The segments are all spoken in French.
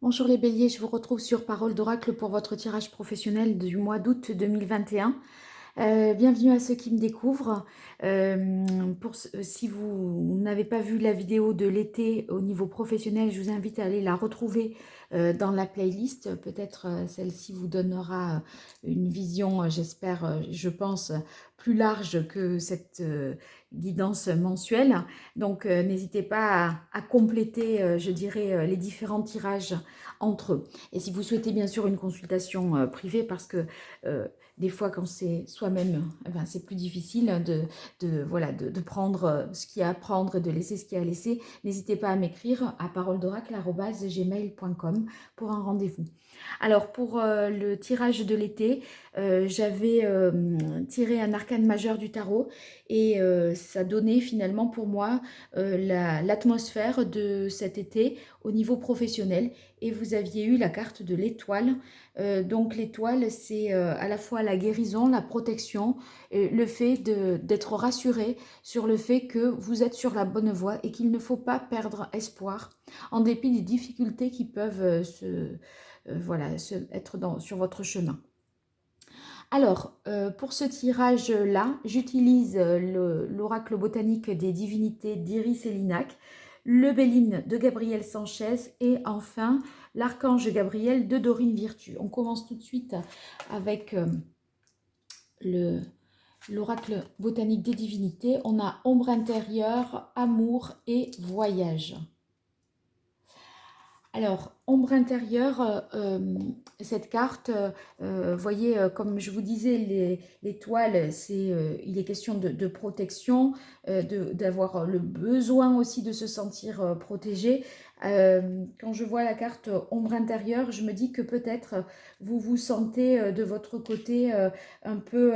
Bonjour les béliers, je vous retrouve sur Parole d'Oracle pour votre tirage professionnel du mois d'août 2021. Bienvenue à ceux qui me découvrent. Si vous n'avez pas vu la vidéo de l'été au niveau professionnel, je vous invite à aller la retrouver dans la playlist. Peut-être celle-ci vous donnera une vision, j'espère, je pense, plus large que cette guidance mensuelle. Donc n'hésitez pas à compléter, je dirais, les différents tirages entre eux. Et si vous souhaitez bien sûr une consultation privée, parce que des fois quand c'est soi-même, c'est plus difficile de prendre ce qu'il y a à prendre et de laisser ce qu'il y a à laisser, n'hésitez pas à m'écrire à paroledoracle@gmail.com pour un rendez-vous. Alors pour le tirage de l'été, j'avais tiré un arcane majeur du tarot et ça donnait finalement pour moi l'atmosphère de cet été au niveau professionnel, et vous aviez eu la carte de l'étoile. Donc l'étoile, c'est à la fois la guérison, la protection, le fait d'être rassuré sur le fait que vous êtes sur la bonne voie et qu'il ne faut pas perdre espoir en dépit des difficultés qui peuvent être sur votre chemin. Alors, pour ce tirage-là, j'utilise l'oracle botanique des divinités d'Iris et Linac, le Béline de Gabriel Sanchez et enfin l'archange Gabriel de Dorine Virtue. On commence tout de suite avec l'oracle botanique des divinités. On a ombre intérieure, amour et voyage. Alors, ombre intérieure, cette carte, voyez, comme je vous disais, l'étoile, il est question de protection, d'avoir le besoin aussi de se sentir protégé. Quand je vois la carte ombre intérieure, je me dis que peut-être vous vous sentez de votre côté un peu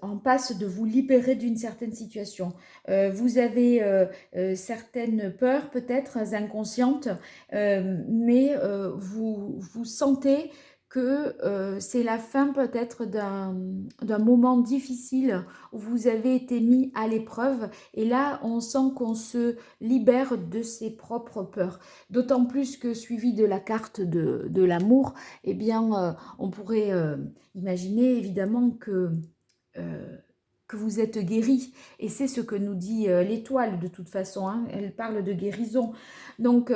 en passe de vous libérer d'une certaine situation. Vous avez certaines peurs, peut-être inconscientes, mais vous sentez que c'est la fin peut-être d'un moment difficile où vous avez été mis à l'épreuve, et là on sent qu'on se libère de ses propres peurs. D'autant plus que suivi de la carte de l'amour, eh bien on pourrait imaginez évidemment que vous êtes guéri, et c'est ce que nous dit l'étoile de toute façon, hein. Elle parle de guérison. Donc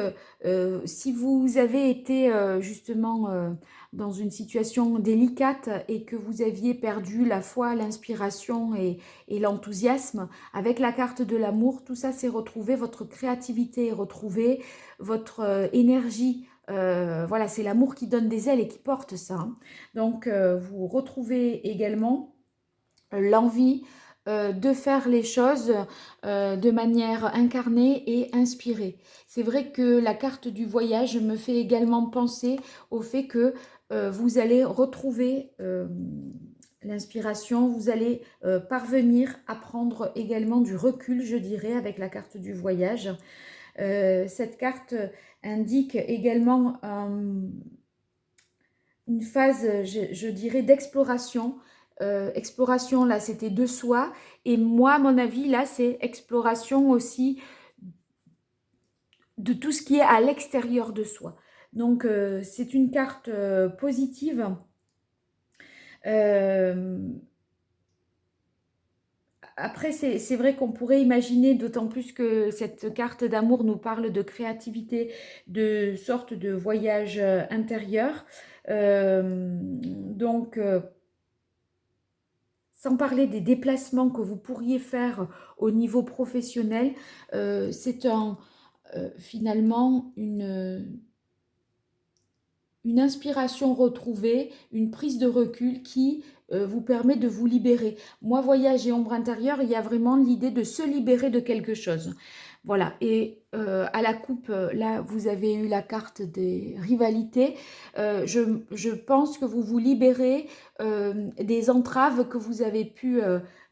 si vous avez été justement dans une situation délicate et que vous aviez perdu la foi, l'inspiration et l'enthousiasme, avec la carte de l'amour, tout ça s'est retrouvé, votre créativité est retrouvée, votre énergie, voilà, c'est l'amour qui donne des ailes et qui porte ça, hein. Donc vous retrouvez également l'envie de faire les choses de manière incarnée et inspirée. C'est vrai que la carte du voyage me fait également penser au fait que vous allez retrouver l'inspiration, vous allez parvenir à prendre également du recul, je dirais, avec la carte du voyage. Cette carte indique également une phase, je dirais, d'exploration. Exploration, là, c'était de soi. Et moi, à mon avis, là, c'est exploration aussi de tout ce qui est à l'extérieur de soi. Donc, c'est une carte positive. Après, c'est vrai qu'on pourrait imaginer, d'autant plus que cette carte d'amour nous parle de créativité, de sorte de voyage intérieur. Donc, sans parler des déplacements que vous pourriez faire au niveau professionnel, c'est finalement une inspiration retrouvée, une prise de recul qui vous permet de vous libérer. Moi, voyage et ombre intérieure, il y a vraiment l'idée de se libérer de quelque chose. Voilà, et à la coupe, là, vous avez eu la carte des rivalités. Je pense que vous vous libérez des entraves que vous avez pu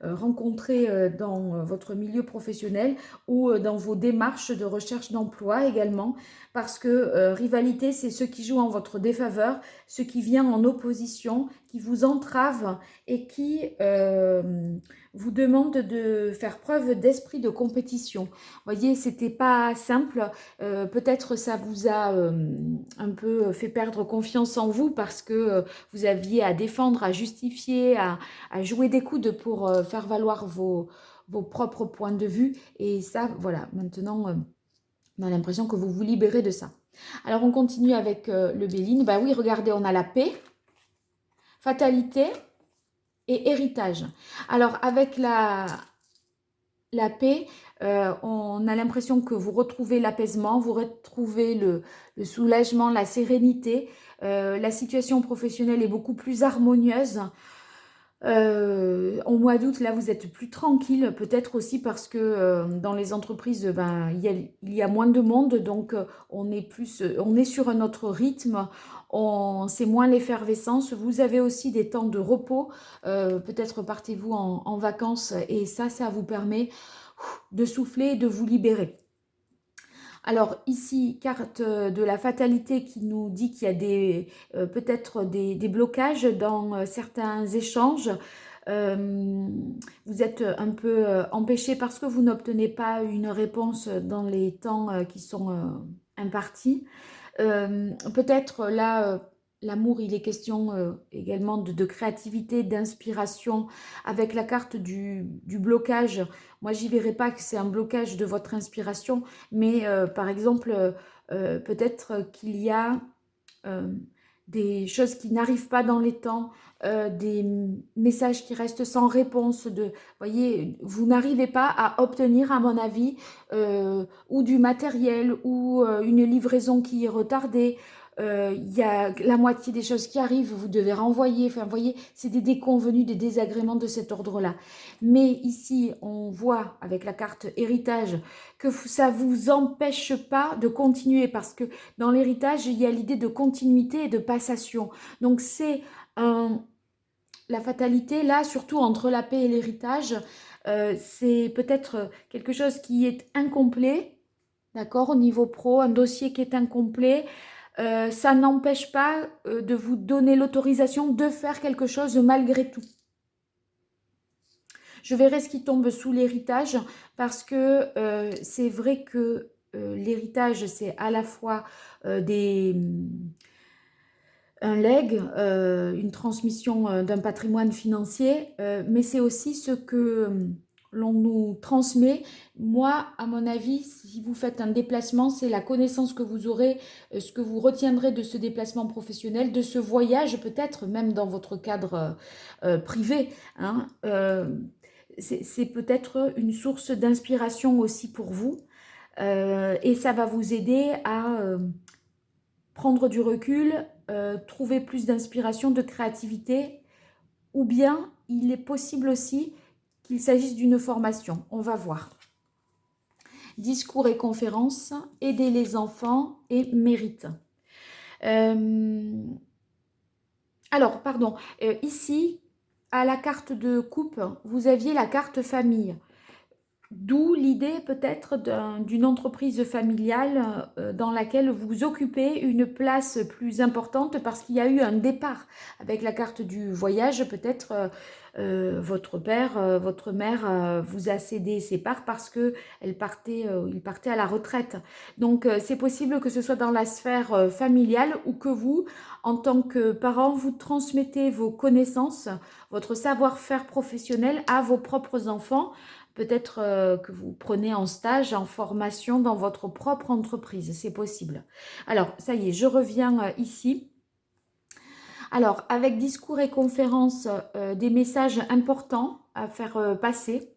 rencontrer dans votre milieu professionnel ou dans vos démarches de recherche d'emploi également, parce que rivalité, c'est ce qui joue en votre défaveur, ce qui vient en opposition, qui vous entrave et qui vous demande de faire preuve d'esprit de compétition. Vous voyez, c'était pas pas simple. Peut-être ça vous a un peu fait perdre confiance en vous parce que vous aviez à défendre, à justifier, à jouer des coudes pour faire valoir vos propres points de vue. Et ça, voilà, maintenant, on a l'impression que vous vous libérez de ça. Alors, on continue avec le Béline. Bah oui, regardez, on a la paix, fatalité et héritage. Alors, avec la paix, on a l'impression que vous retrouvez l'apaisement, vous retrouvez le soulagement, la sérénité. La situation professionnelle est beaucoup plus harmonieuse. Au mois d'août, là, vous êtes plus tranquille, peut-être aussi parce que dans les entreprises, ben, il y a moins de monde, donc on est sur un autre rythme, c'est moins l'effervescence. Vous avez aussi des temps de repos, peut-être partez-vous en vacances et ça vous permet de souffler et de vous libérer. Alors ici, carte de la fatalité qui nous dit qu'il y a peut-être des blocages dans certains échanges. Vous êtes un peu empêché parce que vous n'obtenez pas une réponse dans les temps qui sont impartis. Peut-être là, l'amour, il est question également de créativité, d'inspiration. Avec la carte du blocage, moi, j'y verrai pas que c'est un blocage de votre inspiration, mais par exemple, peut-être qu'il y a euh, des choses qui n'arrivent pas dans les temps, des messages qui restent sans réponse. Voyez, vous n'arrivez pas à obtenir, à mon avis, ou du matériel ou une livraison qui est retardée. Il y a la moitié des choses qui arrivent, vous devez renvoyer. Enfin, vous voyez, c'est des déconvenus, des désagréments de cet ordre-là. Mais ici, on voit avec la carte héritage que ça ne vous empêche pas de continuer parce que dans l'héritage, il y a l'idée de continuité et de passation. Donc, c'est la fatalité, là, surtout entre la paix et l'héritage, c'est peut-être quelque chose qui est incomplet, d'accord, au niveau pro, un dossier qui est incomplet. Ça n'empêche pas de vous donner l'autorisation de faire quelque chose malgré tout. Je verrai ce qui tombe sous l'héritage parce que c'est vrai que l'héritage, c'est à la fois un legs, une transmission d'un patrimoine financier, mais c'est aussi ce que l'on nous transmet. Moi, à mon avis, si vous faites un déplacement, c'est la connaissance que vous aurez, ce que vous retiendrez de ce déplacement professionnel, de ce voyage, peut-être même dans votre cadre privé, hein, c'est peut-être une source d'inspiration aussi pour vous. Et ça va vous aider à prendre du recul, trouver plus d'inspiration, de créativité, ou bien il est possible aussi qu'il s'agisse d'une formation. On va voir. Discours et conférences, aider les enfants et mérite. Alors, pardon, ici, à la carte de coupe, vous aviez la carte famille. D'où l'idée peut-être d'une entreprise familiale dans laquelle vous occupez une place plus importante parce qu'il y a eu un départ. Avec la carte du voyage, peut-être votre père, votre mère vous a cédé ses parts parce qu'il partait à la retraite. Donc c'est possible que ce soit dans la sphère familiale ou que vous, en tant que parent, vous transmettez vos connaissances, votre savoir-faire professionnel à vos propres enfants. Peut-être que vous prenez en stage, en formation dans votre propre entreprise, c'est possible. Alors, ça y est, je reviens ici. Alors, avec discours et conférences, des messages importants à faire passer.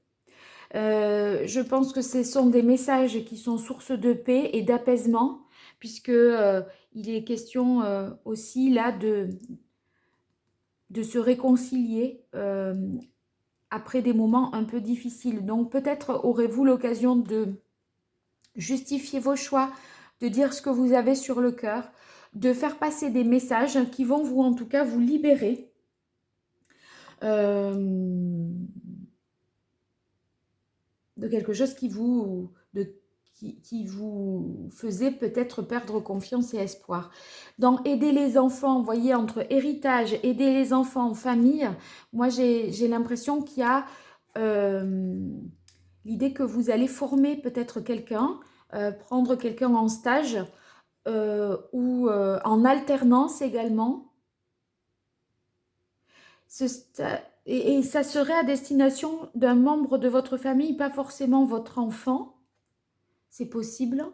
Je pense que ce sont des messages qui sont source de paix et d'apaisement, puisque il est question aussi là de se réconcilier après des moments un peu difficiles. Donc peut-être aurez-vous l'occasion de justifier vos choix, de dire ce que vous avez sur le cœur, de faire passer des messages qui vont vous, en tout cas, vous libérer. De quelque chose qui vous faisait peut-être perdre confiance et espoir. Dans aider les enfants, vous voyez, entre héritage, aider les enfants en famille, moi j'ai l'impression qu'il y a l'idée que vous allez former peut-être quelqu'un prendre quelqu'un en stage ou en alternance également. Et ça serait à destination d'un membre de votre famille, pas forcément votre enfant. C'est possible.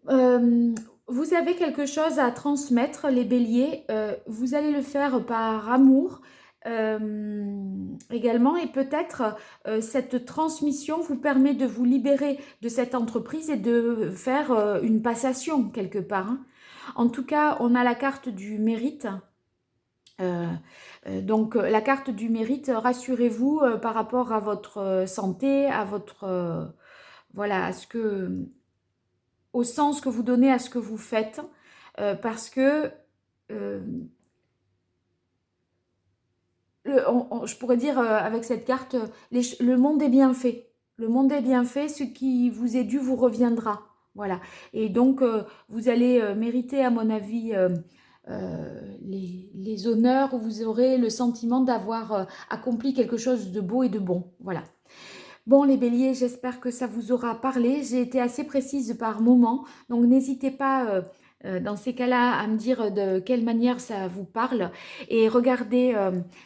Vous avez quelque chose à transmettre, les béliers. Vous allez le faire par amour également. Et peut-être cette transmission vous permet de vous libérer de cette entreprise et de faire une passation quelque part, hein. En tout cas, on a la carte du mérite. Donc la carte du mérite, rassurez-vous par rapport à votre santé, à votre voilà, à ce que, au sens que vous donnez à ce que vous faites, parce que je pourrais dire avec cette carte, le monde est bien fait. Le monde est bien fait, ce qui vous est dû vous reviendra. Voilà. Et donc, vous allez mériter, à mon avis, les honneurs où vous aurez le sentiment d'avoir accompli quelque chose de beau et de bon. Voilà. Bon, les béliers, j'espère que ça vous aura parlé. J'ai été assez précise par moment, donc n'hésitez pas dans ces cas-là à me dire de quelle manière ça vous parle. Et regardez,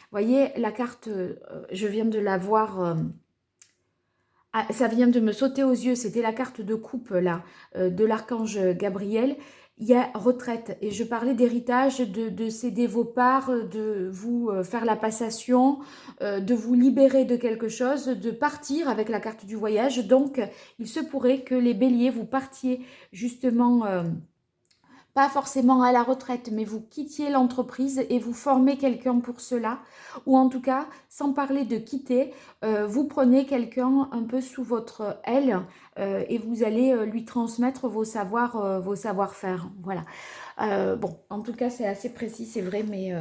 voyez, la carte, je viens de la voir, ça vient de me sauter aux yeux, c'était la carte de coupe là, de l'archange Gabriel. Il y a retraite et je parlais d'héritage, de céder vos parts, de vous faire la passation, de vous libérer de quelque chose, de partir avec la carte du voyage. Donc, il se pourrait que les béliers, vous partiez justement pas forcément à la retraite, mais vous quittiez l'entreprise et vous formez quelqu'un pour cela. Ou en tout cas, sans parler de quitter, vous prenez quelqu'un un peu sous votre aile et vous allez lui transmettre vos savoir-faire. Voilà. Bon, en tout cas, c'est assez précis, c'est vrai, mais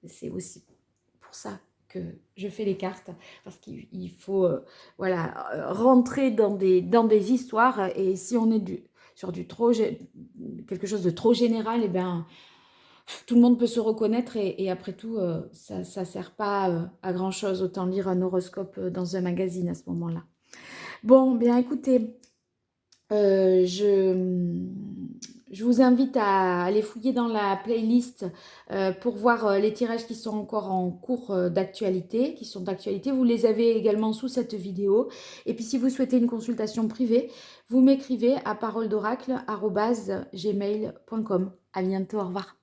c'est aussi pour ça que je fais les cartes, parce qu'il faut voilà, rentrer dans des histoires, et si on est sur quelque chose de trop général, et bien tout le monde peut se reconnaître, et après tout, ça ne sert pas à grand chose, autant lire un horoscope dans un magazine à ce moment-là. Bon, bien écoutez, je vous invite à aller fouiller dans la playlist pour voir les tirages qui sont encore en cours d'actualité, qui sont d'actualité. Vous les avez également sous cette vidéo. Et puis si vous souhaitez une consultation privée, vous m'écrivez à paroledoracle@gmail.com. À bientôt, au revoir.